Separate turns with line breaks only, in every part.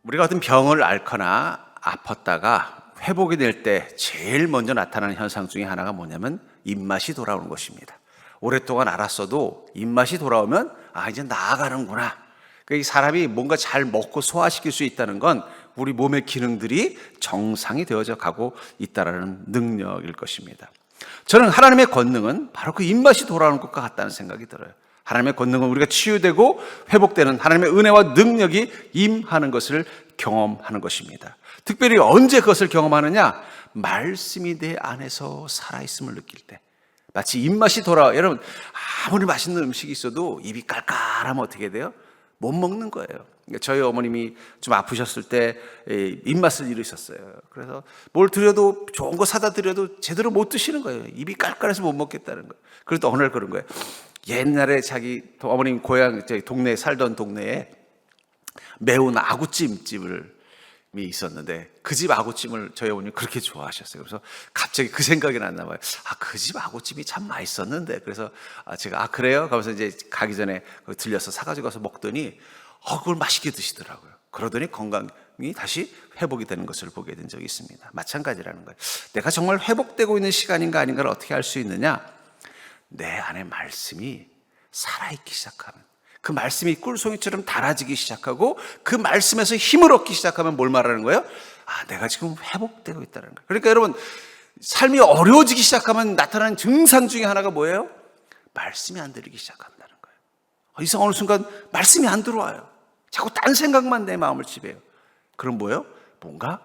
우리가 어떤 병을 앓거나 아팠다가 회복이 될 때 제일 먼저 나타나는 현상 중에 하나가 뭐냐면 입맛이 돌아오는 것입니다. 오랫동안 앓았어도 입맛이 돌아오면 이제 나아가는구나. 이 사람이 뭔가 잘 먹고 소화시킬 수 있다는 건 우리 몸의 기능들이 정상이 되어져 가고 있다는 능력일 것입니다. 저는 하나님의 권능은 바로 그 입맛이 돌아오는 것과 같다는 생각이 들어요. 하나님의 권능은 우리가 치유되고 회복되는 하나님의 은혜와 능력이 임하는 것을 경험하는 것입니다. 특별히 언제 그것을 경험하느냐? 말씀이 내 안에서 살아있음을 느낄 때. 마치 입맛이 돌아와. 여러분, 아무리 맛있는 음식이 있어도 입이 깔깔하면 어떻게 돼요? 못 먹는 거예요. 저희 어머님이 좀 아프셨을 때 입맛을 잃으셨어요. 그래서 뭘 드려도, 좋은 거 사다 드려도 제대로 못 드시는 거예요. 입이 깔깔해서 못 먹겠다는 거예요. 그래도 어느 날 그런 거예요. 옛날에 자기 어머님 고향, 동네에 살던 동네에 매운 아구찜집을 있었는데 그 집 아구찜을 저희 어머님이 그렇게 좋아하셨어요. 그래서 갑자기 그 생각이 났나 봐요. 그 집 아구찜이 참 맛있었는데. 그래서 제가 그래요? 그러면서 이제 가기 전에 들려서 사가지고 가서 먹더니 그걸 맛있게 드시더라고요. 그러더니 건강이 다시 회복이 되는 것을 보게 된 적이 있습니다. 마찬가지라는 거예요. 내가 정말 회복되고 있는 시간인가 아닌가를 어떻게 알 수 있느냐? 내 안에 말씀이 살아있기 시작하면, 그 말씀이 꿀송이처럼 달아지기 시작하고 그 말씀에서 힘을 얻기 시작하면 뭘 말하는 거예요? 내가 지금 회복되고 있다는 거예요. 그러니까 여러분, 삶이 어려워지기 시작하면 나타나는 증상 중에 하나가 뭐예요? 말씀이 안 들리기 시작한다는 거예요. 이상 어느 순간 말씀이 안 들어와요. 자꾸 딴 생각만 내 마음을 지배해요. 그럼 뭐예요? 뭔가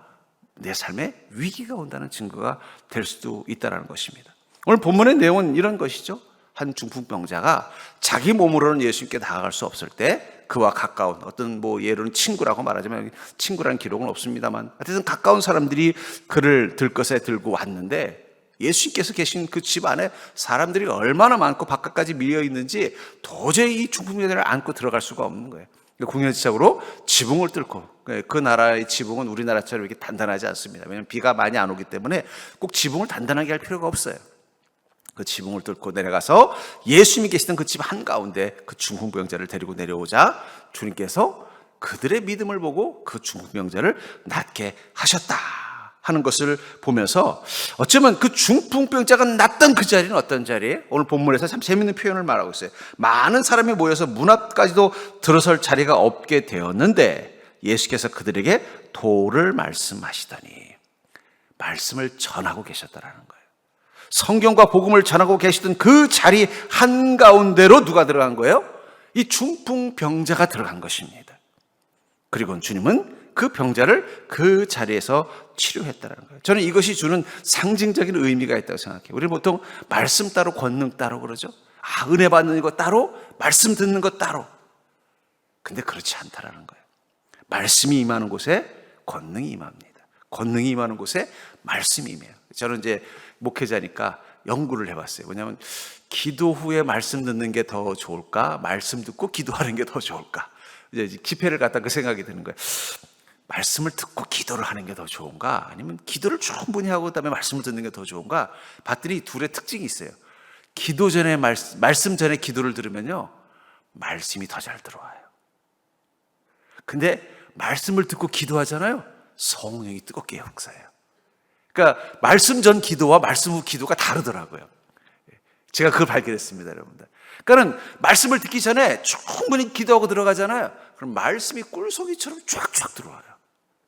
내 삶에 위기가 온다는 증거가 될 수도 있다는 것입니다. 오늘 본문의 내용은 이런 것이죠. 한 중풍병자가 자기 몸으로는 예수님께 다가갈 수 없을 때 그와 가까운 어떤 예로는 친구라고 말하자면, 친구라는 기록은 없습니다만 하여튼 가까운 사람들이 그를 들것에 들고 왔는데, 예수님께서 계신 그 집 안에 사람들이 얼마나 많고 바깥까지 밀려 있는지 도저히 이 중풍병자를 안고 들어갈 수가 없는 거예요. 궁여지책으로 지붕을 뚫고, 그 나라의 지붕은 우리나라처럼 이렇게 단단하지 않습니다. 왜냐하면 비가 많이 안 오기 때문에 꼭 지붕을 단단하게 할 필요가 없어요. 그 지붕을 뚫고 내려가서 예수님이 계시던 그 집 한가운데 그 중풍병자를 데리고 내려오자 주님께서 그들의 믿음을 보고 그 중풍병자를 낫게 하셨다 하는 것을 보면서, 어쩌면 그 중풍병자가 낫던 그 자리는 어떤 자리에, 오늘 본문에서 참 재밌는 표현을 말하고 있어요. 많은 사람이 모여서 문 앞까지도 들어설 자리가 없게 되었는데 예수께서 그들에게 도를 말씀하시더니 말씀을 전하고 계셨다라는 거예요. 성경과 복음을 전하고 계시던 그 자리 한가운데로 누가 들어간 거예요? 이 중풍병자가 들어간 것입니다. 그리고 주님은 그 병자를 그 자리에서 치료했다는 거예요. 저는 이것이 주는 상징적인 의미가 있다고 생각해요. 우리는 보통 말씀 따로 권능 따로 그러죠. 은혜 받는 것 따로, 말씀 듣는 것 따로. 근데 그렇지 않다라는 거예요. 말씀이 임하는 곳에 권능이 임합니다. 권능이 임하는 곳에 말씀이 임해요. 저는 이제 목회자니까 연구를 해봤어요. 왜냐하면 기도 후에 말씀 듣는 게 더 좋을까? 말씀 듣고 기도하는 게 더 좋을까? 이제 집회를 갔다 그 생각이 드는 거예요. 말씀을 듣고 기도를 하는 게 더 좋은가? 아니면 기도를 충분히 하고 그다음에 말씀을 듣는 게 더 좋은가? 봤더니 둘의 특징이 있어요. 기도 전에 말씀 전에 기도를 들으면요, 말씀이 더 잘 들어와요. 근데 말씀을 듣고 기도하잖아요, 성령이 뜨겁게 역사해요. 그러니까 말씀 전 기도와 말씀 후 기도가 다르더라고요. 제가 그걸 발견했습니다, 여러분들. 그러니까 말씀을 듣기 전에 충분히 기도하고 들어가잖아요. 그럼 말씀이 꿀송이처럼 쫙쫙 들어와요.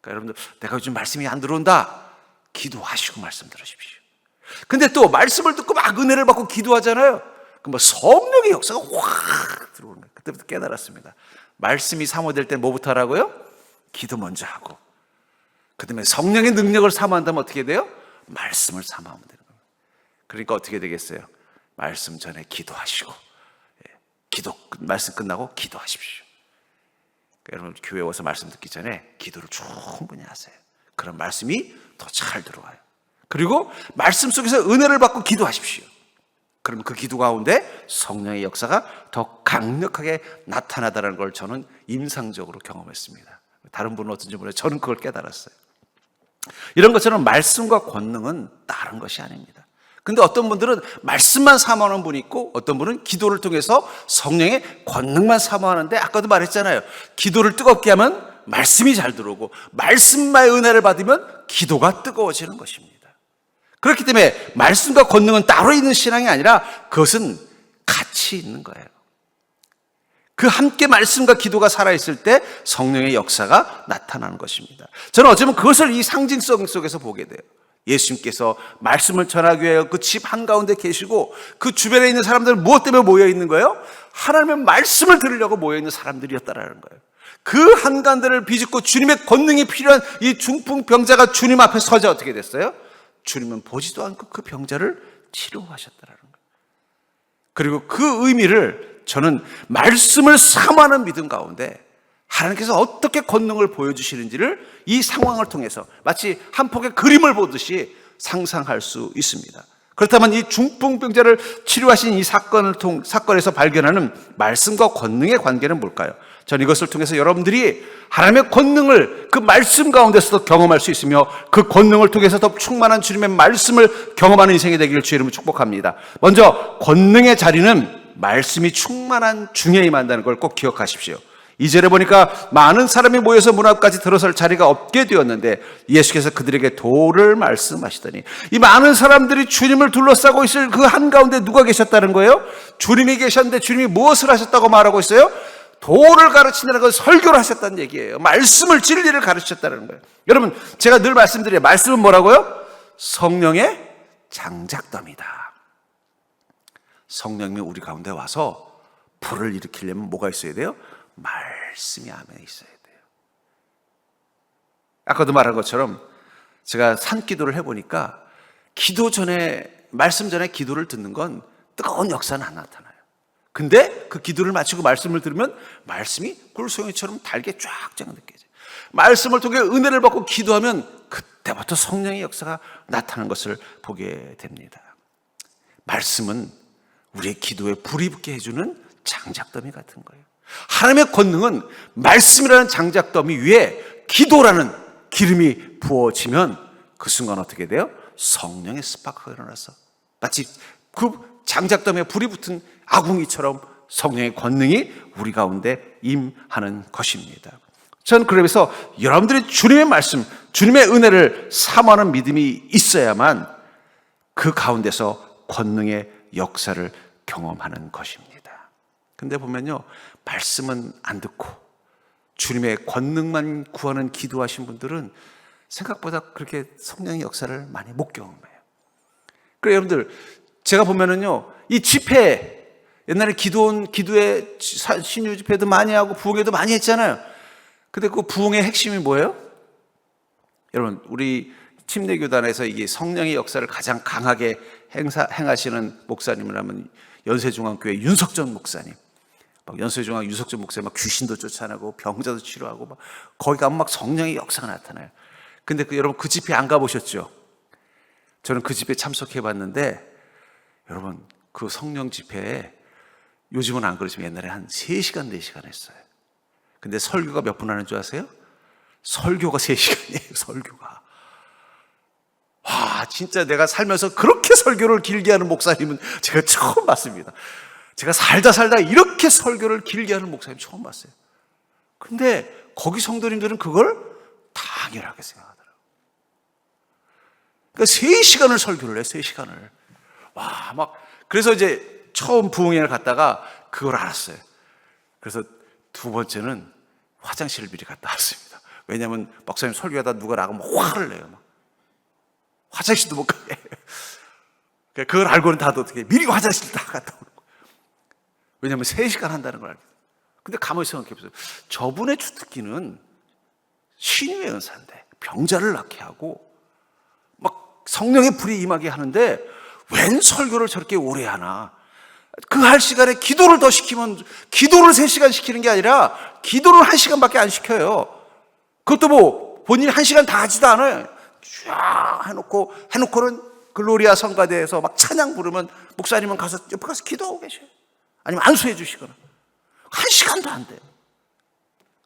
그러니까 여러분들, 내가 요즘 말씀이 안 들어온다, 기도하시고 말씀 들으십시오. 근데 또 말씀을 듣고 막 은혜를 받고 기도하잖아요. 그럼 성령의 역사가 확 들어오는 거예요. 그때부터 깨달았습니다. 말씀이 사모될 때 뭐부터 하라고요? 기도 먼저 하고, 그 다음에 성령의 능력을 사모한다면 어떻게 돼요? 말씀을 사모하면 되는 거예요. 그러니까 어떻게 되겠어요? 말씀 전에 기도하시고, 말씀 끝나고 기도하십시오. 그러니까 여러분, 교회 와서 말씀 듣기 전에 기도를 충분히 하세요. 그런 말씀이 더 잘 들어와요. 그리고 말씀 속에서 은혜를 받고 기도하십시오. 그럼 그 기도 가운데 성령의 역사가 더 강력하게 나타나다는 걸 저는 임상적으로 경험했습니다. 다른 분은 어떤지 모르겠어요. 저는 그걸 깨달았어요. 이런 것처럼 말씀과 권능은 다른 것이 아닙니다. 근데 어떤 분들은 말씀만 사모하는 분이 있고, 어떤 분은 기도를 통해서 성령의 권능만 사모하는데, 아까도 말했잖아요. 기도를 뜨겁게 하면 말씀이 잘 들어오고 말씀만의 은혜를 받으면 기도가 뜨거워지는 것입니다. 그렇기 때문에 말씀과 권능은 따로 있는 신앙이 아니라 그것은 같이 있는 거예요. 그 함께 말씀과 기도가 살아있을 때 성령의 역사가 나타나는 것입니다. 저는 어쩌면 그것을 이 상징성 속에서 보게 돼요. 예수님께서 말씀을 전하기 위해 그 집 한가운데 계시고 그 주변에 있는 사람들은 무엇 때문에 모여 있는 거예요? 하나님의 말씀을 들으려고 모여 있는 사람들이었다라는 거예요. 그 한가운데를 비집고 주님의 권능이 필요한 이 중풍병자가 주님 앞에 서자 어떻게 됐어요? 주님은 보지도 않고 그 병자를 치료하셨다라는 거예요. 그리고 그 의미를 저는 말씀을 사모하는 믿음 가운데 하나님께서 어떻게 권능을 보여주시는지를 이 상황을 통해서 마치 한 폭의 그림을 보듯이 상상할 수 있습니다. 그렇다면 이 중풍병자를 치료하신 이 사건에서 발견하는 말씀과 권능의 관계는 뭘까요? 저는 이것을 통해서 여러분들이 하나님의 권능을 그 말씀 가운데서도 경험할 수 있으며 그 권능을 통해서 더 충만한 주님의 말씀을 경험하는 인생이 되기를 주의 이름으로 축복합니다. 먼저 권능의 자리는 말씀이 충만한 중에 임한다는 걸 꼭 기억하십시오. 2절에 보니까 많은 사람이 모여서 문 앞까지 들어설 자리가 없게 되었는데 예수께서 그들에게 도를 말씀하시더니 이 많은 사람들이 주님을 둘러싸고 있을 그 한가운데 누가 계셨다는 거예요? 주님이 계셨는데 주님이 무엇을 하셨다고 말하고 있어요? 도를 가르치는 건 설교를 하셨다는 얘기예요. 말씀을, 진리를 가르치셨다는 거예요. 여러분, 제가 늘 말씀드려요. 말씀은 뭐라고요? 성령의 장작더미다. 성령님이 우리 가운데 와서 불을 일으키려면 뭐가 있어야 돼요? 말씀이 안에 있어야 돼요. 아까도 말한 것처럼 제가 산기도를 해보니까 기도 전에, 말씀 전에 기도를 듣는 건 뜨거운 역사는 안 나타나요. 근데 그 기도를 마치고 말씀을 들으면 말씀이 꿀송이처럼 달게 쫙쫙 느껴져요. 말씀을 통해 은혜를 받고 기도하면 그때부터 성령의 역사가 나타나는 것을 보게 됩니다. 말씀은 우리의 기도에 불이 붙게 해주는 장작더미 같은 거예요. 하나님의 권능은 말씀이라는 장작더미 위에 기도라는 기름이 부어지면 그 순간 어떻게 돼요? 성령의 스파크가 일어나서 마치 그 장작더미에 불이 붙은 아궁이처럼 성령의 권능이 우리 가운데 임하는 것입니다. 저는 그래서 여러분들이 주님의 말씀, 주님의 은혜를 사모하는 믿음이 있어야만 그 가운데서 권능의 역사를 경험하는 것입니다. 근데 보면요, 말씀은 안 듣고 주님의 권능만 구하는 기도하신 분들은 생각보다 그렇게 성령의 역사를 많이 못 경험해요. 그래서 여러분들, 제가 보면은요, 이 집회, 옛날에 기도회, 신유 집회도 많이 하고 부흥회도 많이 했잖아요. 근데 그 부흥의 핵심이 뭐예요? 여러분, 우리 침례교단에서 이게 성령의 역사를 가장 강하게 행하시는 목사님이라면 연세중앙교회 윤석전 목사님. 막 연세중앙 윤석전 목사님 막 귀신도 쫓아내고 병자도 치료하고 막 거기 가면 막 성령의 역사가 나타나요. 근데 여러분 그 집회 안 가보셨죠? 저는 그 집회 참석해 봤는데 여러분 그 성령 집회에 요즘은 안 그러지만 옛날에 한 3시간, 4시간 했어요. 근데 설교가 몇 분 하는 줄 아세요? 설교가 3시간이에요, 설교가. 와, 진짜 내가 살면서 그렇게 설교를 길게 하는 목사님은 제가 처음 봤습니다. 제가 살다 이렇게 설교를 길게 하는 목사님 처음 봤어요. 근데 거기 성도님들은 그걸 당연하게 생각하더라고요. 그러니까 3시간을 설교를 해요, 3시간을. 와, 막, 그래서 이제 처음 부흥회를 갔다가 그걸 알았어요. 그래서 두 번째는 화장실을 미리 갔다 왔습니다. 왜냐하면 목사님 설교하다 누가 나가면 화를 내요. 막. 화장실도 못 가게. 그걸 알고는 다들 어떻게 해. 미리 화장실 다 갔다 오는 거예요. 왜냐하면 3시간 한다는 걸 알게 돼요. 근데 가만히 생각해보세요. 저분의 주특기는 신유의 은사인데 병자를 낫게 하고 막 성령의 불이 임하게 하는데 웬 설교를 저렇게 오래 하나. 그 할 시간에 기도를 더 시키면 기도를 3시간 시키는 게 아니라 기도를 1시간밖에 안 시켜요. 그것도 뭐 본인이 1시간 다 하지도 않아요. 쫙 해놓고는 글로리아 성가대에서 막 찬양 부르면 목사님은 가서 옆에 가서 기도하고 계셔요. 아니면 안수해 주시거나. 1시간도 안 돼요.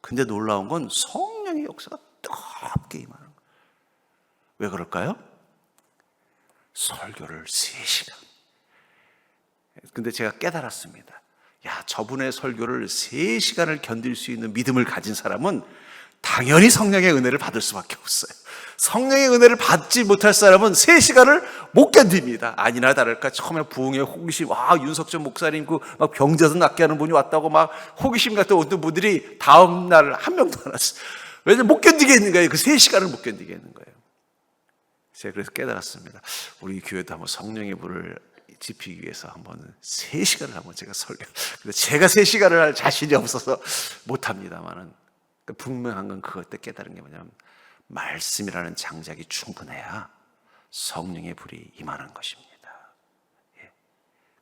근데 놀라운 건 성령의 역사가 뜨겁게 임하는 거예요. 왜 그럴까요? 설교를 3시간. 근데 제가 깨달았습니다. 야, 저분의 설교를 3시간을 견딜 수 있는 믿음을 가진 사람은 당연히 성령의 은혜를 받을 수밖에 없어요. 성령의 은혜를 받지 못할 사람은 3시간을 못 견딥니다. 아니나 다를까 처음에 부흥의 호기심, 윤석천 목사님 막 병자도 낫게 하는 분이 왔다고 막 호기심 같은 어떤 분들이 다음 날 한 명도 안 왔어요. 왜냐면 못 견디겠는 거예요. 그 3시간을 못 견디겠는 거예요. 제가 그래서 깨달았습니다. 우리 교회도 한번 성령의 불을 지피기 위해서 한번 3시간을 한번 제가 설교. 근데 제가 3시간을 할 자신이 없어서 못합니다만은 분명한 건 그것 때 깨달은 게 뭐냐면 말씀이라는 장작이 충분해야 성령의 불이 임하는 것입니다.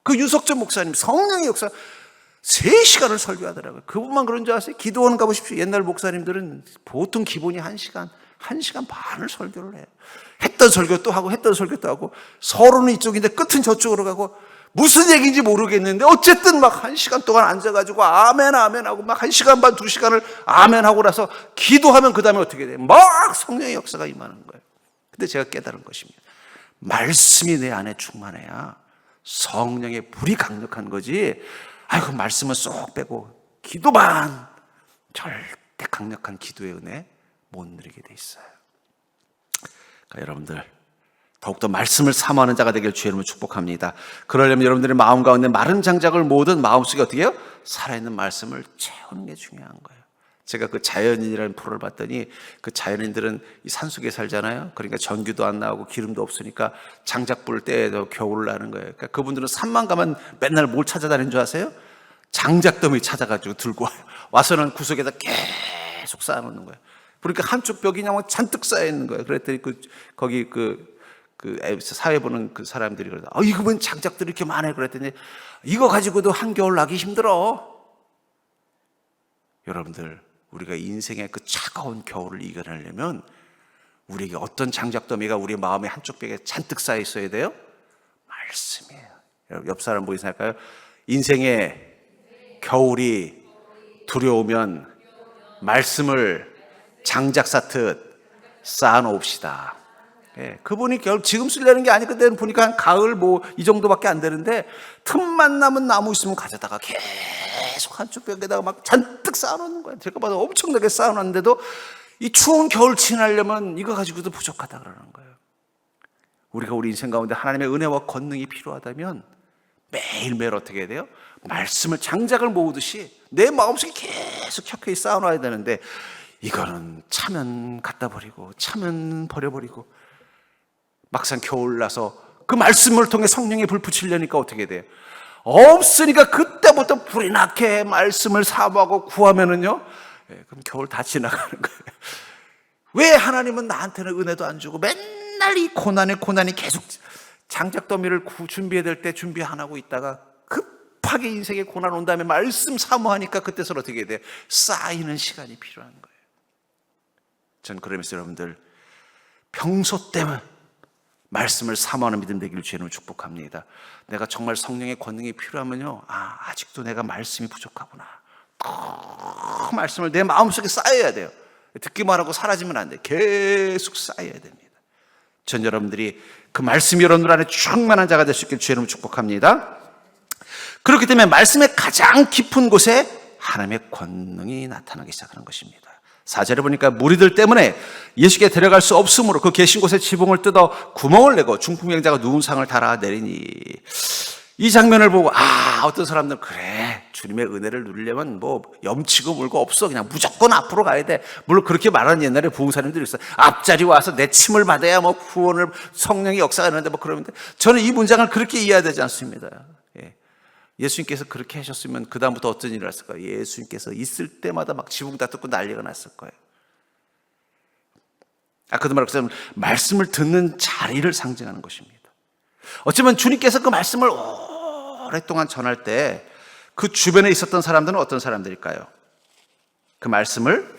그 윤석천 목사님 성령의 역사 3시간을 설교하더라고요. 그분만 그런 줄 아세요? 기도원 가보십시오. 옛날 목사님들은 보통 기본이 1시간, 1시간 반을 설교를 해요. 했던 설교 또 하고 했던 설교 또 하고 서로는 이쪽인데 끝은 저쪽으로 가고 무슨 얘기인지 모르겠는데 어쨌든 막 1시간 동안 앉아가지고 아멘 아멘 하고 막 1시간 반 2시간을 아멘 하고 나서 기도하면 그 다음에 어떻게 돼요? 막 성령의 역사가 임하는 거예요. 근데 제가 깨달은 것입니다. 말씀이 내 안에 충만해야 성령의 불이 강력한 거지. 아이고 말씀은 쏙 빼고 기도만 절대 강력한 기도의 은혜 못 누리게 돼 있어요. 그러니까 여러분들 더욱더 말씀을 사모하는 자가 되길 주의 이름으로 축복합니다. 그러려면 여러분들의 마음 가운데 마른 장작을 모든 마음속에 어떻게 해요? 살아있는 말씀을 채우는 게 중요한 거예요. 제가 그 자연인이라는 프로를 봤더니 그 자연인들은 이 산속에 살잖아요. 그러니까 전기도 안 나오고 기름도 없으니까 장작불을 떼도 겨울을 나는 거예요. 그러니까 그분들은 산만 가면 맨날 뭘 찾아다니는 줄 아세요? 장작더미 찾아가지고 들고 와요. 와서는 구석에다 계속 쌓아놓는 거예요. 그러니까 한쪽 벽이 그냥 잔뜩 쌓여있는 거예요. 그랬더니 거기 사회 보는 그 사람들이 그러다 이거 웬 장작들이 이렇게 많아요. 그랬더니 이거 가지고도 한겨울 나기 힘들어. 여러분들 우리가 인생의 그 차가운 겨울을 이겨내려면 우리에게 어떤 장작더미가 우리 마음의 한쪽 벽에 잔뜩 쌓여 있어야 돼요? 말씀이에요. 여러분 옆 사람 보이세요? 인생의 겨울이 두려우면 말씀을 장작 쌓듯 쌓아놓읍시다. 그분이 지금 쓰려는 게 아니고 그때는 보니까 한 가을 이 정도밖에 안 되는데 틈만 남은 나무 있으면 가져다가 계속 한쪽 벽에다가 막 잔뜩 쌓아놓는 거예요. 제가 봐도 엄청나게 쌓아놨는데도 이 추운 겨울 지나려면 이거 가지고도 부족하다 그러는 거예요. 우리가 우리 인생 가운데 하나님의 은혜와 권능이 필요하다면 매일매일 어떻게 해야 돼요? 말씀을 장작을 모으듯이 내 마음속에 계속 켜켜이 쌓아놔야 되는데 이거는 차면 갖다 버리고 차면 버려버리고 막상 겨울 나서 그 말씀을 통해 성령의 불 붙이려니까 어떻게 돼요? 없으니까 그때부터 불이 나게 말씀을 사모하고 구하면은요, 그럼 겨울 다 지나가는 거예요. 왜 하나님은 나한테는 은혜도 안 주고 맨날 이 고난이 계속 장작더미를 준비해야 될 때 준비 안 하고 있다가 급하게 인생에 고난 온 다음에 말씀 사모하니까 그때서는 어떻게 돼요? 쌓이는 시간이 필요한 거예요. 전 그러면서 여러분들 평소 때문에 말씀을 사모하는 믿음 되기를 주님으로 축복합니다. 내가 정말 성령의 권능이 필요하면요, 아직도 내가 말씀이 부족하구나. 그 말씀을 내 마음속에 쌓여야 돼요. 듣기만 하고 사라지면 안 돼요. 계속 쌓여야 됩니다. 전 여러분들이 그 말씀이 여러분들 안에 충만한 자가 될 수 있길 주님으로 축복합니다. 그렇기 때문에 말씀의 가장 깊은 곳에 하나님의 권능이 나타나기 시작하는 것입니다. 4절에 보니까 무리들 때문에 예수께 데려갈 수 없으므로 그 계신 곳에 지붕을 뜯어 구멍을 내고 중풍병자가 누운 상을 달아 내리니, 이 장면을 보고 어떤 사람들은 그래 주님의 은혜를 누리려면 염치고 물고 없어, 그냥 무조건 앞으로 가야 돼. 물론 그렇게 말하는 옛날에 부흥사님들이 있어요. 앞자리 와서 내 침을 받아야 구원을 성령의 역사가 있는데 그러는데 저는 이 문장을 그렇게 이해되지 않습니다. 예수님께서 그렇게 하셨으면 그 다음부터 어떤 일이 났을까요? 예수님께서 있을 때마다 막 지붕 다 뜯고 난리가 났을 거예요. 아까도 말했지만 말씀을 듣는 자리를 상징하는 것입니다. 어쩌면 주님께서 그 말씀을 오랫동안 전할 때 그 주변에 있었던 사람들은 어떤 사람들일까요? 그 말씀을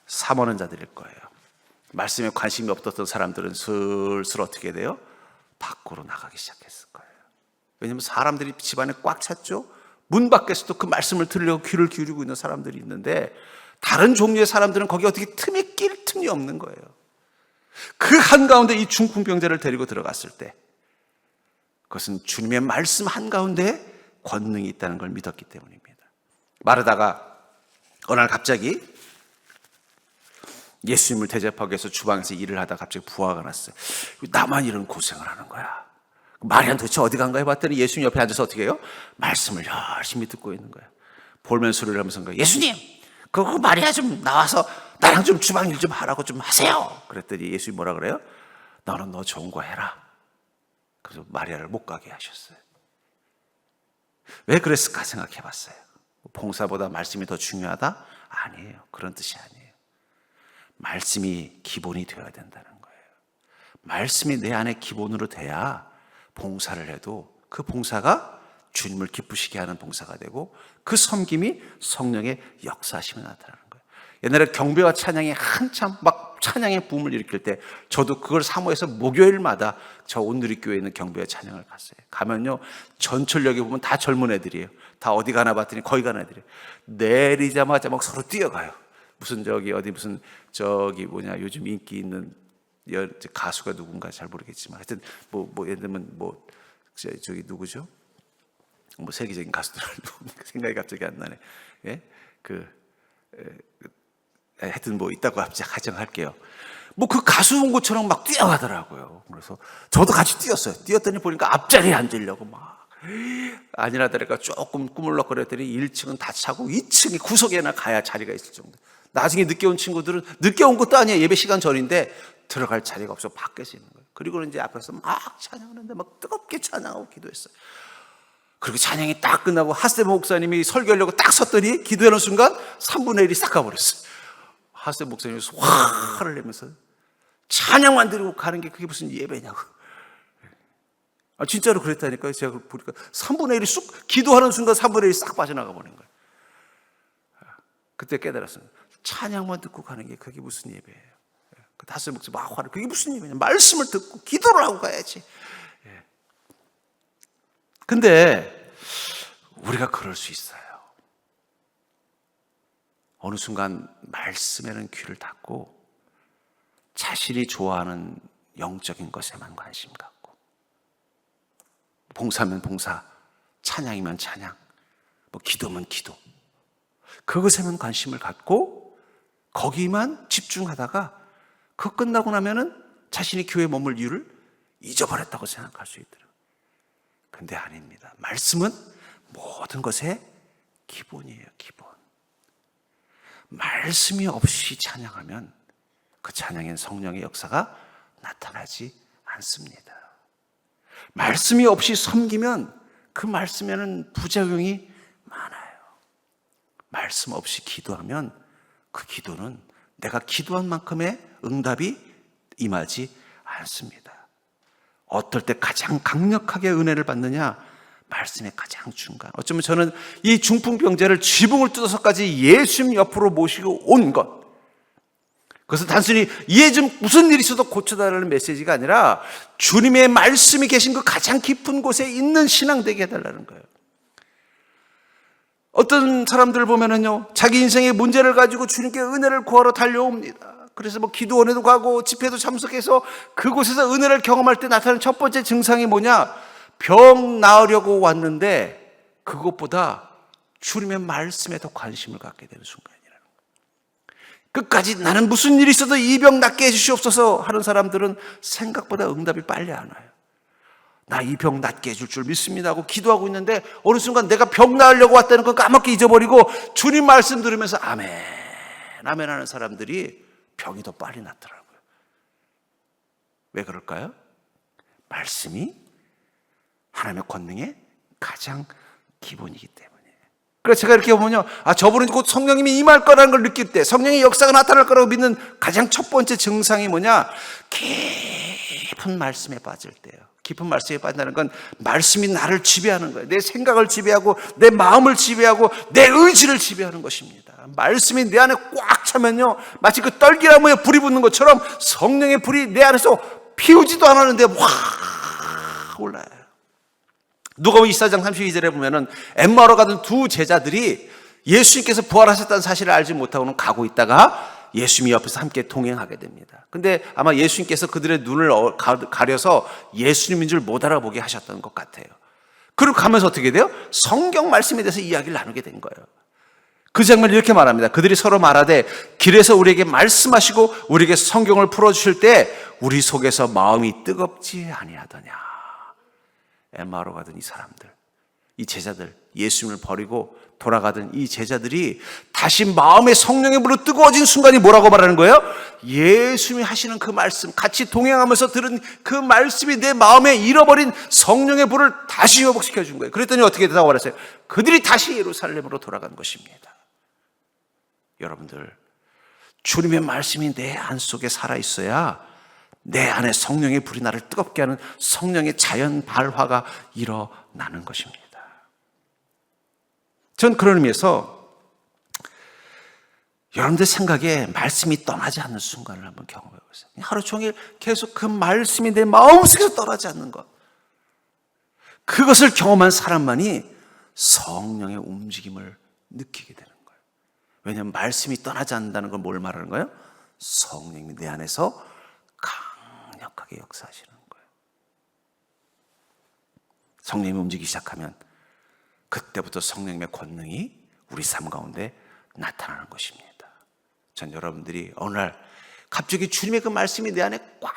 사모하는 자들일 거예요. 말씀에 관심이 없었던 사람들은 슬슬 어떻게 돼요? 밖으로 나가기 시작했을 거예요. 왜냐하면 사람들이 집안에 꽉 찼죠. 문 밖에서도 그 말씀을 들으려고 귀를 기울이고 있는 사람들이 있는데 다른 종류의 사람들은 거기 어떻게 틈이 낄 틈이 없는 거예요. 그 한가운데 이 중풍병자를 데리고 들어갔을 때 그것은 주님의 말씀 한가운데 권능이 있다는 걸 믿었기 때문입니다. 마르다가 어느 날 갑자기 예수님을 대접하기 위해서 주방에서 일을 하다가 갑자기 부하가 났어요. 나만 이런 고생을 하는 거야. 마리아는 도대체 어디 간가 해봤더니 예수님 옆에 앉아서 어떻게 해요? 말씀을 열심히 듣고 있는 거야. 볼멘 소리를 하면서 예수님, 그 마리아 좀 나와서 나랑 좀 주방 일 좀 하라고 좀 하세요. 그랬더니 예수님이 뭐라 그래요? 너는 너 좋은 거 해라. 그래서 마리아를 못 가게 하셨어요. 왜 그랬을까 생각해봤어요. 봉사보다 말씀이 더 중요하다? 아니에요. 그런 뜻이 아니에요. 말씀이 기본이 되어야 된다는 거예요. 말씀이 내 안에 기본으로 돼야 봉사를 해도 그 봉사가 주님을 기쁘시게 하는 봉사가 되고 그 섬김이 성령의 역사심이 나타나는 거예요. 옛날에 경배와 찬양이 한참 막 찬양의 붐을 일으킬 때 저도 그걸 사모해서 목요일마다 저 온누리교회에 있는 경배와 찬양을 갔어요. 가면요 전철역에 보면 다 젊은 애들이에요. 다 어디 가나 봤더니 거기 가는 애들이에요. 내리자마자 막 서로 뛰어가요. 무슨 요즘 인기 있는 가수가 누군가 잘 모르겠지만 하여튼 예를 들면 저기 누구죠? 세계적인 가수들 생각이 갑자기 안 나네. 예? 하여튼 있다고 가정할게요. 그 가수 온 것처럼 막 뛰어가더라고요. 그래서 저도 같이 뛰었어요. 뛰었더니 보니까 앞자리에 앉으려고 막 아니라더니까 조금 꾸물럭거렸더니 1층은 다 차고 2층이 구석에나 가야 자리가 있을 정도. 나중에 늦게 온 친구들은 늦게 온 것도 아니에요. 예배 시간 전인데 들어갈 자리가 없어 밖에서 있는 거예요. 그리고는 이제 앞에서 막 찬양하는데 막 뜨겁게 찬양하고 기도했어요. 그리고 찬양이 딱 끝나고 하세 목사님이 설교하려고 딱 섰더니 기도하는 순간 3분의 1이 싹 가버렸어요. 하세 목사님이 화를 내면서 찬양만 드리고 가는 게 그게 무슨 예배냐고. 진짜로 그랬다니까요. 제가 보니까 3분의 1이 쑥 기도하는 순간 3분의 1이 싹 빠져나가 버린 거예요. 그때 깨달았습니다. 찬양만 듣고 가는 게 그게 무슨 예배예요. 그 하세 목사님 막 화를 그게 무슨 예배냐. 말씀을 듣고 기도를 하고 가야지. 근데 우리가 그럴 수 있어요. 어느 순간 말씀에는 귀를 닫고 자신이 좋아하는 영적인 것에만 관심 갖고 봉사면 봉사, 찬양이면 찬양, 기도면 기도 그것에만 관심을 갖고 거기만 집중하다가 그거 끝나고 나면은 자신이 교회에 머물 이유를 잊어버렸다고 생각할 수 있더라고요. 근데 아닙니다. 말씀은 모든 것의 기본이에요. 기본. 말씀이 없이 찬양하면 그 찬양엔 성령의 역사가 나타나지 않습니다. 말씀이 없이 섬기면 그 말씀에는 부작용이 많아요. 말씀 없이 기도하면 그 기도는 내가 기도한 만큼의 응답이 임하지 않습니다. 어떨 때 가장 강력하게 은혜를 받느냐? 말씀의 가장 중간. 어쩌면 저는 이 중풍병자를 쥐붕을 뜯어서까지 예수님 옆으로 모시고 온 것. 그것은 단순히 좀 무슨 일이 있어도 고쳐달라는 메시지가 아니라 주님의 말씀이 계신 그 가장 깊은 곳에 있는 신앙 되게 해달라는 거예요. 어떤 사람들 보면은요, 자기 인생의 문제를 가지고 주님께 은혜를 구하러 달려옵니다. 그래서 기도원에도 가고 집회도 참석해서 그곳에서 은혜를 경험할 때 나타나는 첫 번째 증상이 뭐냐? 병 나으려고 왔는데 그것보다 주님의 말씀에 더 관심을 갖게 되는 순간이라는 거예요. 끝까지 나는 무슨 일이 있어도 이 병 낫게 해주시옵소서 하는 사람들은 생각보다 응답이 빨리 안 와요. 나 이 병 낫게 해줄 줄 믿습니다 하고 기도하고 있는데 어느 순간 내가 병 나으려고 왔다는 걸 까먹게 잊어버리고 주님 말씀 들으면서 아멘 아멘 하는 사람들이 병이 더 빨리 낫더라고요. 왜 그럴까요? 말씀이 하나님의 권능의 가장 기본이기 때문에. 그래서 제가 이렇게 보면요, 저분은 곧 성령님이 임할 거라는 걸 느낄 때, 성령의 역사가 나타날 거라고 믿는 가장 첫 번째 증상이 뭐냐? 깊은 말씀에 빠질 때예요. 깊은 말씀에 빠진다는 건 말씀이 나를 지배하는 거예요. 내 생각을 지배하고 내 마음을 지배하고 내 의지를 지배하는 것입니다. 말씀이 내 안에 꽉 차면요, 마치 그 떨기나무에 불이 붙는 것처럼 성령의 불이 내 안에서 피우지도 않았는데 확 올라요. 누가복음 24장 32절에 보면은 엠마오로 가던 두 제자들이 예수님께서 부활하셨다는 사실을 알지 못하고는 가고 있다가 예수님이 옆에서 함께 동행하게 됩니다. 근데 아마 예수님께서 그들의 눈을 가려서 예수님인 줄 못 알아보게 하셨던 것 같아요. 그리고 가면서 어떻게 돼요? 성경 말씀에 대해서 이야기를 나누게 된 거예요. 그 장면을 이렇게 말합니다. 그들이 서로 말하되 길에서 우리에게 말씀하시고 우리에게 성경을 풀어주실 때 우리 속에서 마음이 뜨겁지 아니하더냐. 엠마오로 가던 이 사람들, 이 제자들, 예수님을 버리고 돌아가던 이 제자들이 다시 마음의 성령의 불로 뜨거워진 순간이 뭐라고 말하는 거예요? 예수님이 하시는 그 말씀, 같이 동행하면서 들은 그 말씀이 내 마음에 잃어버린 성령의 불을 다시 회복시켜 준 거예요. 그랬더니 어떻게 되다고 말했어요? 그들이 다시 예루살렘으로 돌아간 것입니다. 여러분들, 주님의 말씀이 내 안 속에 살아있어야 내 안에 성령의 불이 나를 뜨겁게 하는 성령의 자연 발화가 일어나는 것입니다. 전 그런 의미에서 여러분들 생각에 말씀이 떠나지 않는 순간을 한번 경험해 보세요. 하루 종일 계속 그 말씀이 내 마음속에서 떠나지 않는 것. 그것을 경험한 사람만이 성령의 움직임을 느끼게 되는 거예요. 왜냐하면 말씀이 떠나지 않는다는 건 뭘 말하는 거예요? 성령이 내 안에서 강력하게 역사하시는 거예요. 성령이 움직이기 시작하면 그때부터 성령님의 권능이 우리 삶 가운데 나타나는 것입니다. 전 여러분들이 어느 날 갑자기 주님의 그 말씀이 내 안에 꽉,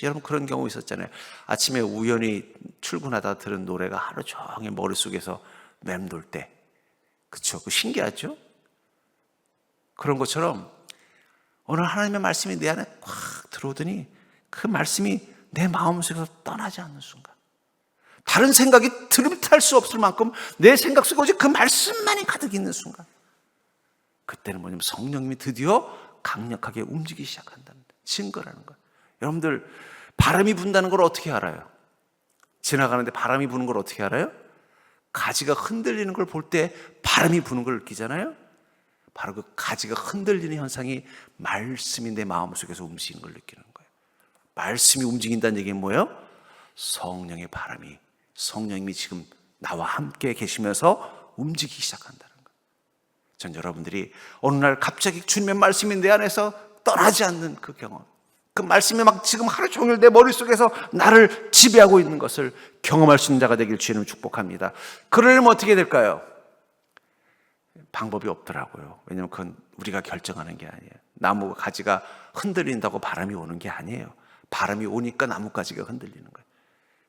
여러분 그런 경우 있었잖아요. 아침에 우연히 출근하다 들은 노래가 하루 종일 머릿속에서 맴돌 때, 그쵸? 그 신기하죠? 그런 것처럼 어느 하나님의 말씀이 내 안에 꽉 들어오더니 그 말씀이 내 마음속에서 떠나지 않는 순간, 다른 생각이 드림탈 수 없을 만큼 내 생각 속에 오직 그 말씀만이 가득 있는 순간, 그때는 뭐냐면 성령님이 드디어 강력하게 움직이기 시작한다는 증거라는 거예요. 여러분들, 바람이 분다는 걸 어떻게 알아요? 지나가는데 바람이 부는 걸 어떻게 알아요? 가지가 흔들리는 걸 볼 때 바람이 부는 걸 느끼잖아요. 바로 그 가지가 흔들리는 현상이 말씀이 내 마음속에서 움직이는 걸 느끼는 거예요. 말씀이 움직인다는 얘기는 뭐예요? 성령의 바람이, 성령님이 지금 나와 함께 계시면서 움직이기 시작한다는 거예요. 전 여러분들이 어느 날 갑자기 주님의 말씀이 내 안에서 떠나지 않는 그 경험, 그 말씀이 막 지금 하루 종일 내 머릿속에서 나를 지배하고 있는 것을 경험할 수 있는 자가 되길 주님을 축복합니다. 그러려면 어떻게 될까요? 방법이 없더라고요. 왜냐하면 그건 우리가 결정하는 게 아니에요. 나무 가지가 흔들린다고 바람이 오는 게 아니에요. 바람이 오니까 나뭇가지가 흔들리는 거예요.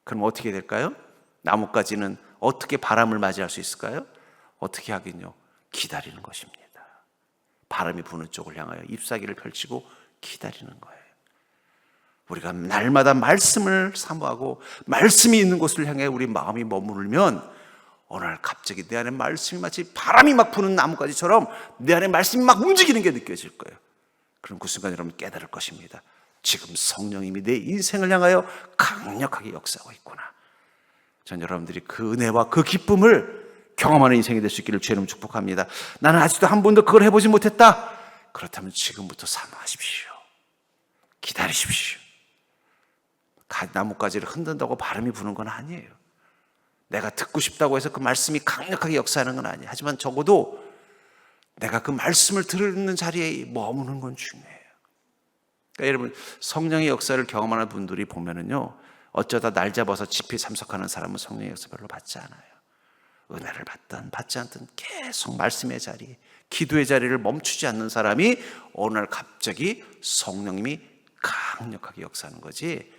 그럼 어떻게 될까요? 나뭇가지는 어떻게 바람을 맞이할 수 있을까요? 어떻게 하긴요? 기다리는 것입니다. 바람이 부는 쪽을 향하여 잎사귀를 펼치고 기다리는 거예요. 우리가 날마다 말씀을 사모하고 말씀이 있는 곳을 향해 우리 마음이 머무르면 어느 날 갑자기 내 안에 말씀이 마치 바람이 막 부는 나뭇가지처럼 내 안에 말씀이 막 움직이는 게 느껴질 거예요. 그럼 그 순간 여러분 깨달을 것입니다. 지금 성령님이 내 인생을 향하여 강력하게 역사하고 있구나. 전 여러분들이 그 은혜와 그 기쁨을 경험하는 인생이 될 수 있기를 주님 축복합니다. 나는 아직도 한 번도 그걸 해보지 못했다. 그렇다면 지금부터 사모하십시오. 기다리십시오. 나뭇가지를 흔든다고 바람이 부는 건 아니에요. 내가 듣고 싶다고 해서 그 말씀이 강력하게 역사하는 건 아니에요. 하지만 적어도 내가 그 말씀을 듣는 자리에 머무는 건 중요해요. 그러니까 여러분, 성령의 역사를 경험하는 분들이 보면은요, 어쩌다 날 잡아서 집회에 참석하는 사람은 성령의 역사 별로 받지 않아요. 은혜를 받든 받지 않든 계속 말씀의 자리, 기도의 자리를 멈추지 않는 사람이 어느 날 갑자기 성령님이 강력하게 역사하는 거지,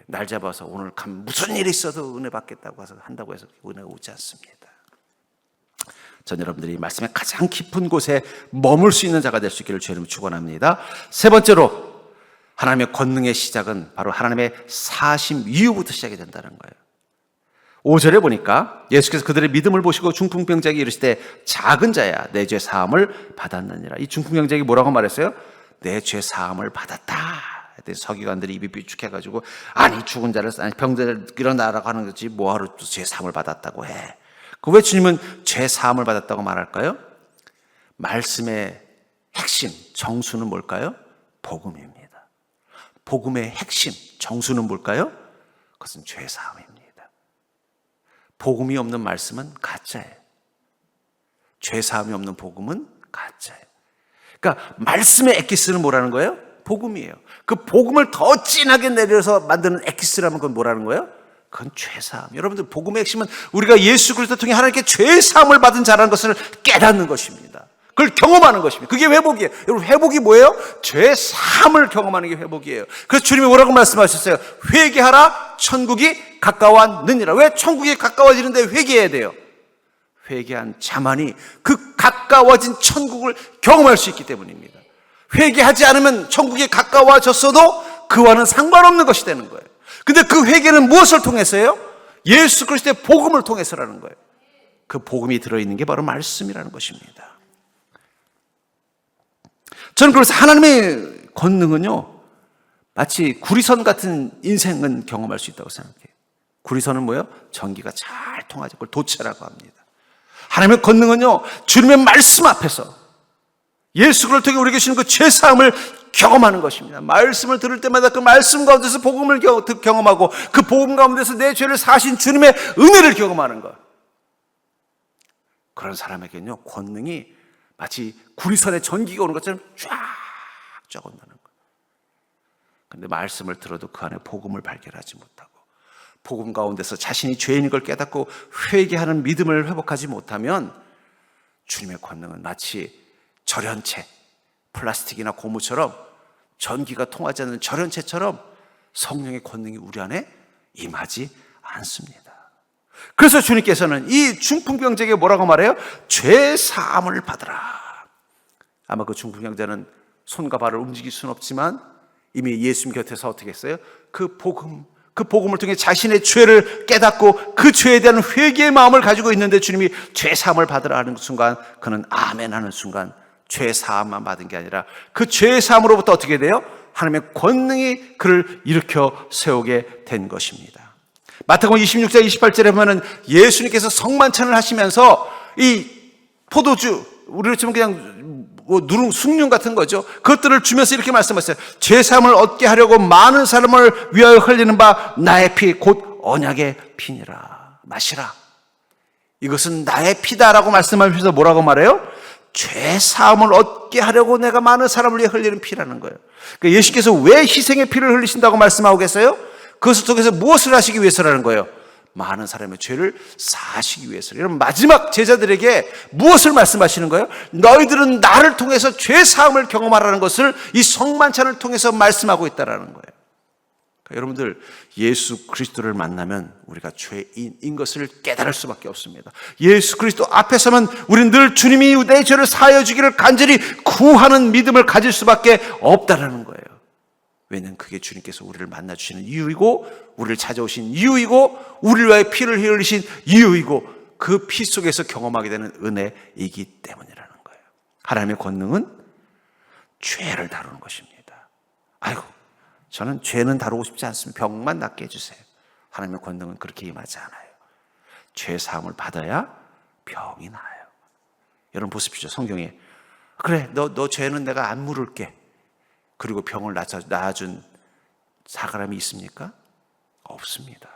날 잡아서 오늘 무슨 일이 있어도 은혜 받겠다고 한다고 해서 은혜가 오지 않습니다. 전 여러분들이 말씀의 가장 깊은 곳에 머물 수 있는 자가 될 수 있기를 주님 축원합니다. 세 번째로, 하나님의 권능의 시작은 바로 하나님의 사심 이후부터 시작이 된다는 거예요. 5절에 보니까 예수께서 그들의 믿음을 보시고 중풍병자에게 이르시되 작은 자야 내 죄 사함을 받았느니라. 이 중풍병자에게 뭐라고 말했어요? 내 죄 사함을 받았다. 서기관들이 입이 삐죽해가지고, 아니 죽은 자를, 아니 병자를 일어나라고 하는 거지 뭐하러 또 죄 사함을 받았다고 해. 그 왜 주님은 죄 사함을 받았다고 말할까요? 말씀의 핵심, 정수는 뭘까요? 복음입니다. 복음의 핵심, 정수는 뭘까요? 그것은 죄 사함입니다. 복음이 없는 말씀은 가짜예요. 죄 사함이 없는 복음은 가짜예요. 그러니까 말씀의 엑기스는 뭐라는 거예요? 복음이에요. 그 복음을 더 진하게 내려서 만드는 엑기스라면 그건 뭐라는 거예요? 그건 죄사함. 여러분들 복음의 핵심은 우리가 예수 그리스도 통해 하나님께 죄사함을 받은 자라는 것을 깨닫는 것입니다. 그걸 경험하는 것입니다. 그게 회복이에요. 여러분 회복이 뭐예요? 죄사함을 경험하는 게 회복이에요. 그래서 주님이 뭐라고 말씀하셨어요? 회개하라 천국이 가까웠느니라. 왜 천국이 가까워지는데 회개해야 돼요? 회개한 자만이 그 가까워진 천국을 경험할 수 있기 때문입니다. 회개하지 않으면 천국이 가까워졌어도 그와는 상관없는 것이 되는 거예요. 근데 그 회개는 무엇을 통해서요? 예수 그리스도의 복음을 통해서라는 거예요. 그 복음이 들어있는 게 바로 말씀이라는 것입니다. 저는 그래서 하나님의 권능은요, 마치 구리선 같은 인생은 경험할 수 있다고 생각해요. 구리선은 뭐예요? 전기가 잘 통하죠. 그걸 도체라고 합니다. 하나님의 권능은요, 주님의 말씀 앞에서 예수 그리스도를 통해 우리에게 주시는 그 죄사함을 경험하는 것입니다. 말씀을 들을 때마다 그 말씀 가운데서 복음을 경험하고 그 복음 가운데서 내 죄를 사신 주님의 은혜를 경험하는 것. 그런 사람에게는요, 권능이 마치 구리선에 전기가 오는 것처럼 쫙 온다는 거예요. 그런데 말씀을 들어도 그 안에 복음을 발견하지 못하고 복음 가운데서 자신이 죄인인 걸 깨닫고 회개하는 믿음을 회복하지 못하면 주님의 권능은 마치 절연체, 플라스틱이나 고무처럼 전기가 통하지 않는 절연체처럼 성령의 권능이 우리 안에 임하지 않습니다. 그래서 주님께서는 이 중풍병자에게 뭐라고 말해요? 죄 사함을 받으라. 아마 그 중풍병자는 손과 발을 움직일 수는 없지만 이미 예수님 곁에서 어떻게 했어요? 그 복음을 통해 자신의 죄를 깨닫고 그 죄에 대한 회개의 마음을 가지고 있는데 주님이 죄 사함을 받으라 하는 순간 그는 아멘 하는 순간 죄 사함만 받은 게 아니라 그 죄 사함으로부터 어떻게 돼요? 하나님의 권능이 그를 일으켜 세우게 된 것입니다. 마태복음 26장 28절에 보면은 예수님께서 성만찬을 하시면서 이 포도주, 우리로 치면 그냥 누룽, 숭늉 같은 거죠. 그것들을 주면서 이렇게 말씀하셨어요. 죄사함을 얻게 하려고 많은 사람을 위하여 흘리는 바 나의 피, 곧 언약의 피니라. 마시라. 이것은 나의 피다라고 말씀하면서 뭐라고 말해요? 죄사함을 얻게 하려고 내가 많은 사람을 위해 흘리는 피라는 거예요. 그러니까 예수께서 왜 희생의 피를 흘리신다고 말씀하고 계세요? 그것을 통해서 무엇을 하시기 위해서라는 거예요? 많은 사람의 죄를 사하시기 위해서. 여러분 마지막 제자들에게 무엇을 말씀하시는 거예요? 너희들은 나를 통해서 죄 사함을 경험하라는 것을 이 성만찬을 통해서 말씀하고 있다라는 거예요. 그러니까 여러분들 예수 그리스도를 만나면 우리가 죄인인 것을 깨달을 수밖에 없습니다. 예수 그리스도 앞에 서면 우리는 늘 주님이 내 죄를 사하여 주기를 간절히 구하는 믿음을 가질 수밖에 없다라는 거예요. 왜냐하면 그게 주님께서 우리를 만나주시는 이유이고 우리를 찾아오신 이유이고 우리를 위하여 피를 흘리신 이유이고 그 피 속에서 경험하게 되는 은혜이기 때문이라는 거예요. 하나님의 권능은 죄를 다루는 것입니다. 아이고 저는 죄는 다루고 싶지 않습니다. 병만 낫게 해주세요. 하나님의 권능은 그렇게 임하지 않아요. 죄 사함을 받아야 병이 나아요. 여러분 보십시오. 성경에 그래 너 죄는 내가 안 물을게. 그리고 병을 낳아준 사람이 있습니까? 없습니다.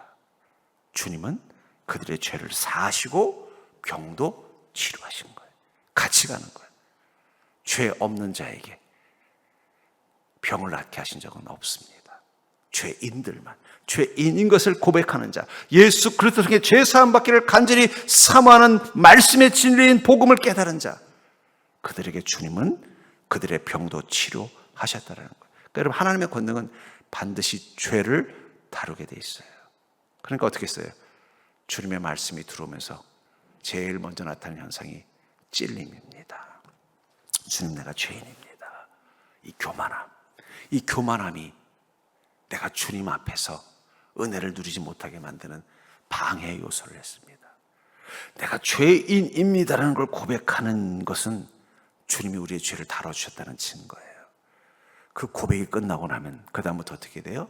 주님은 그들의 죄를 사하시고 병도 치료하신 거예요. 같이 가는 거예요. 죄 없는 자에게 병을 낫게 하신 적은 없습니다. 죄인들만, 죄인인 것을 고백하는 자, 예수 그리스도 통해 죄 사함 받기를 간절히 사모하는 말씀의 진리인 복음을 깨달은 자, 그들에게 주님은 그들의 병도 치료하셨다라는 거예요. 그러니까 여러분 하나님의 권능은 반드시 죄를 다루게 돼 있어요. 그러니까 어떻게 했어요? 주님의 말씀이 들어오면서 제일 먼저 나타나는 현상이 찔림입니다. 주님 내가 죄인입니다. 이 교만함이 내가 주님 앞에서 은혜를 누리지 못하게 만드는 방해 요소를 했습니다. 내가 죄인입니다라는 걸 고백하는 것은 주님이 우리의 죄를 다뤄주셨다는 증거예요. 그 고백이 끝나고 나면 그 다음부터 어떻게 돼요?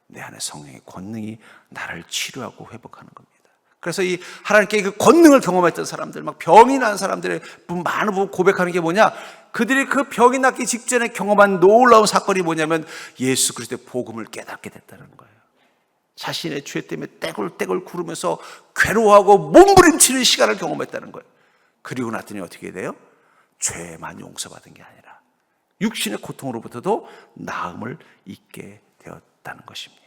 내 안에 성령의 권능이 나를 치료하고 회복하는 겁니다. 그래서 이 하나님께 그 권능을 경험했던 사람들, 막 병이 난 사람들의 많은 부분 고백하는 게 뭐냐? 그들이 그 병이 낫기 직전에 경험한 놀라운 사건이 뭐냐면 예수 그리스도의 복음을 깨닫게 됐다는 거예요. 자신의 죄 때문에 떼굴떼굴 구르면서 괴로워하고 몸부림치는 시간을 경험했다는 거예요. 그리고 났더니 어떻게 돼요? 죄만 용서받은 게 아니라 육신의 고통으로부터도 나음을 잊게 되었다는 것입니다.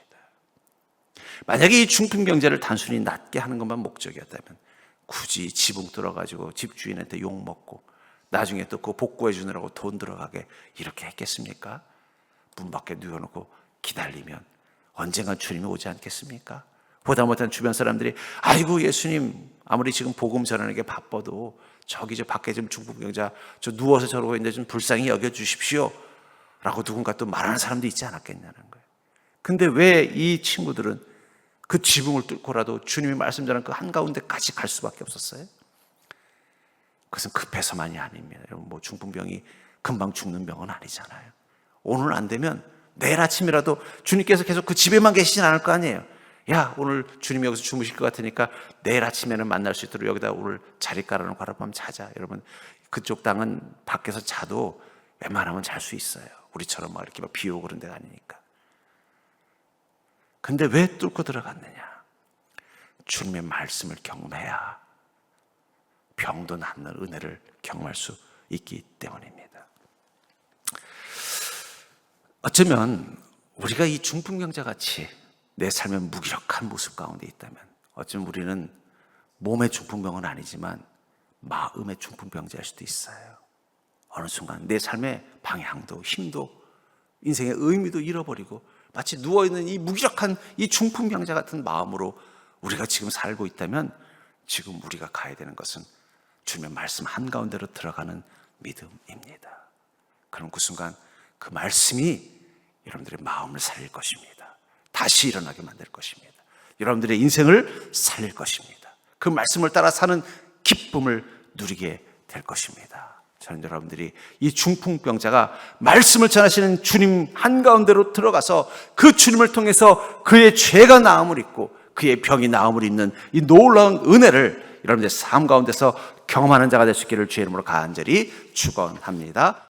만약에 이 중풍병자를 단순히 낫게 하는 것만 목적이었다면 굳이 지붕 뚫어가지고 집주인한테 욕먹고 나중에 또 그거 복구해 주느라고 돈 들어가게 이렇게 했겠습니까? 문 밖에 누워놓고 기다리면 언젠간 주님이 오지 않겠습니까? 보다 못한 주변 사람들이 아이고 예수님 아무리 지금 복음 전하는 게 바빠도 저기 저 밖에 좀 중풍병자 저 누워서 저러고 있는데 좀 불쌍히 여겨주십시오 라고 누군가 또 말하는 사람도 있지 않았겠냐는 거예요. 근데 왜 이 친구들은 그 지붕을 뚫고라도 주님이 말씀 전하는 그 한가운데까지 갈 수밖에 없었어요? 그것은 급해서만이 아닙니다. 여러분 뭐 중풍병이 금방 죽는 병은 아니잖아요. 오늘 안 되면 내일 아침이라도 주님께서 계속 그 집에만 계시진 않을 거 아니에요. 야 오늘 주님이 여기서 주무실 것 같으니까 내일 아침에는 만날 수 있도록 여기다 오늘 자리 깔아놓고 하룻밤 자자. 여러분 그쪽 땅은 밖에서 자도 웬만하면 잘 수 있어요. 우리처럼 막 이렇게 막 비 오고 그런 데가 아니니까. 근데 왜 뚫고 들어갔느냐? 주님의 말씀을 경험해야 병도 낫는 은혜를 경험할 수 있기 때문입니다. 어쩌면 우리가 이 중풍병자 같이 내 삶의 무기력한 모습 가운데 있다면 어쩌면 우리는 몸의 중풍병은 아니지만 마음의 중풍병자일 수도 있어요. 어느 순간 내 삶의 방향도 힘도 인생의 의미도 잃어버리고 마치 누워있는 이 무기력한 이 중풍병자 같은 마음으로 우리가 지금 살고 있다면 지금 우리가 가야 되는 것은 주님의 말씀 한가운데로 들어가는 믿음입니다. 그럼 그 순간 그 말씀이 여러분들의 마음을 살릴 것입니다. 다시 일어나게 만들 것입니다. 여러분들의 인생을 살릴 것입니다. 그 말씀을 따라 사는 기쁨을 누리게 될 것입니다. 저는 여러분들이 이 중풍병자가 말씀을 전하시는 주님 한가운데로 들어가서 그 주님을 통해서 그의 죄가 나음을 입고 그의 병이 나음을 입는 이 놀라운 은혜를 여러분들의 삶 가운데서 경험하는 자가 될 수 있기를 주의 이름으로 간절히 축원합니다.